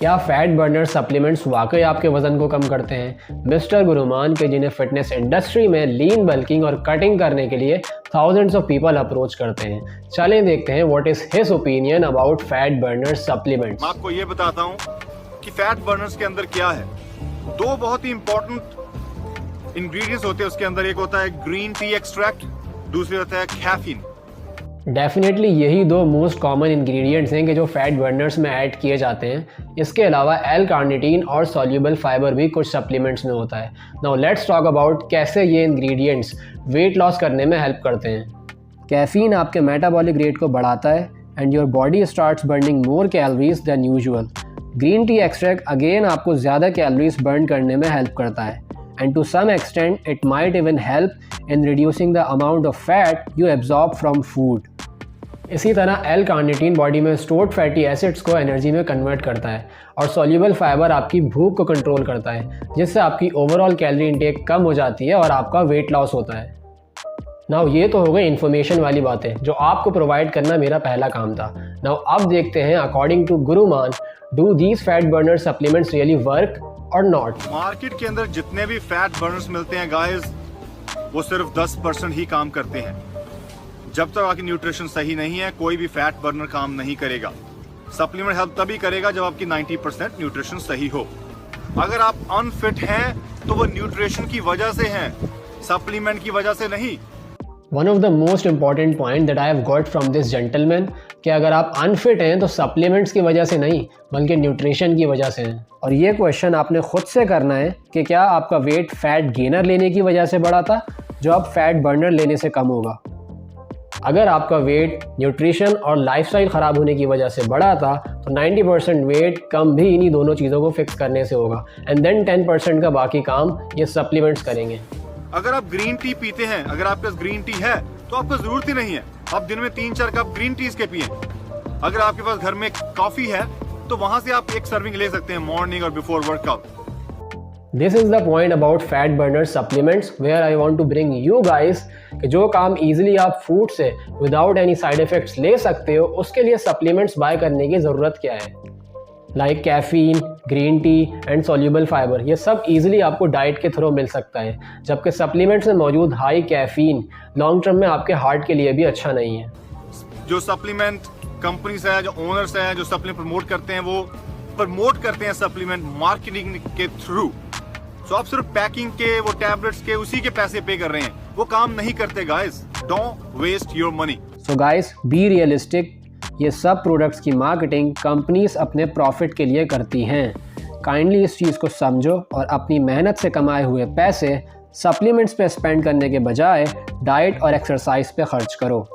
क्या fat burner supplements वाकई आपके वजन को कम करते हैं? मिस्टर गुरुमान के जिन्हें फिटनेस इंडस्ट्री में लीन बल्किंग और कटिंग करने के लिए थाउजेंड्स ऑफ पीपल अप्रोच करते हैं। चलें देखते हैं what is his opinion about fat burner supplements. मैं आपको ये बताता हूँ कि फैट बर्नर्स के अंदर क्या है। दो बहुत ही इंपॉर्टेंट इंग्रेडिएंट्स होते हैं उसके अंदर। एक होता है ग्रीन टी एक्सट्रैक्ट, दूसरे होता है कैफीन। डेफिनेटली यही दो मोस्ट कॉमन इंग्रेडिएंट्स हैं कि जो फैट बर्नर्स में ऐड किए जाते हैं। इसके अलावा एल कार्निटीन और सॉल्युबल फाइबर भी कुछ सप्लीमेंट्स में होता है। नाउ लेट्स टॉक अबाउट कैसे ये इंग्रेडिएंट्स वेट लॉस करने में हेल्प करते हैं। कैफीन आपके मेटाबॉलिक रेट को बढ़ाता है and your body starts burning more calories than usual. Green tea extract again आपको ज़्यादा कैलोरीज बर्न करने में हेल्प करता है and to some extent it might even help in reducing the amount of fat you absorb from food. इसी तरह L carnitine body में stored fatty acids को एनर्जी में कन्वर्ट करता है और सॉल्युबल फाइबर आपकी भूख को कंट्रोल करता है, जिससे आपकी ओवरऑल कैलोरी इंटेक कम हो जाती है और आपका वेट लॉस होता है। नाउ ये तो हो गई इन्फॉर्मेशन वाली बातें जो आपको प्रोवाइड करना मेरा पहला काम था। नाउ अब देखते हैं according to Gurumann, do these fat burner supplements really work और नॉट। मार्केट के अंदर जितने भी फैट बर्नर्स मिलते हैं गाइस, वो सिर्फ 10% ही काम करते हैं। जब तक आपकी न्यूट्रिशन सही नहीं है कोई भी फैट बर्नर काम नहीं करेगा। सप्लीमेंट हेल्प तभी करेगा जब आपकी 90% न्यूट्रिशन सही हो। अगर आप अनफिट हैं तो वो न्यूट्रिशन की वजह से हैं, सप्लीमेंट की वजह से नहीं। One of the most important point that I have got from this gentleman कि अगर आप अनफिट हैं तो सप्लीमेंट्स की वजह से नहीं बल्कि न्यूट्रिशन की वजह से हैं। और ये क्वेश्चन आपने खुद से करना है कि क्या आपका वेट फैट गेनर लेने की वजह से बढ़ा था जो अब फैट बर्नर लेने से कम होगा। अगर आपका वेट न्यूट्रिशन और लाइफस्टाइल ख़राब होने की वजह से बढ़ा था तो 90% वेट कम भी इन्हीं दोनों चीज़ों को फिक्स करने से होगा एंड देन 10% का बाकी काम ये सप्लीमेंट्स करेंगे। अगर आप ग्रीन टी पीते हैं, अगर आपके पास ग्रीन टी है तो आपको जरूरत ही नहीं है आप दिन में 3-4 कप ग्रीन टीज के पिए। अगर आपके पास घर में कॉफी है तो वहां से आप एक सर्विंग ले सकते हैं मॉर्निंग और before workout. This is the point about fat burner supplements where I want to bring you guys कि जो काम इजीली आप फूड से विदाउट एनी साइड इफेक्ट्स ले सकते हो उसके लिए सप्लीमेंट्स बाय करने की ज़रूरत क्या है। Like caffeine, green tea and soluble fibre, ये सब इजीली आपको डाइट के थ्रू मिल सकता है, जबकि सप्लीमेंट्स में मौजूद हाई कैफीन लॉन्ग टर्म में आपके हार्ट के लिए भी अच्छा नहीं है। जो सप्लीमेंट कंपनीज है, जो ओनर्स हैं, जो सप्लीमेंट प्रमोट करते हैं, वो प्रमोट करते हैं सप्लीमेंट मार्केटिंग के थ्रू। सो आप सिर्फ पैकिंग के, वो टैबलेट्स के, उसी के पैसे पे कर रहे हैं, वो काम नहीं करते guys. Don't waste your money. So guys be realistic. ये सब प्रोडक्ट्स की मार्केटिंग कंपनीज अपने प्रॉफिट के लिए करती हैं। काइंडली इस चीज़ को समझो और अपनी मेहनत से कमाए हुए पैसे सप्लीमेंट्स पे स्पेंड करने के बजाय डाइट और एक्सरसाइज पे खर्च करो।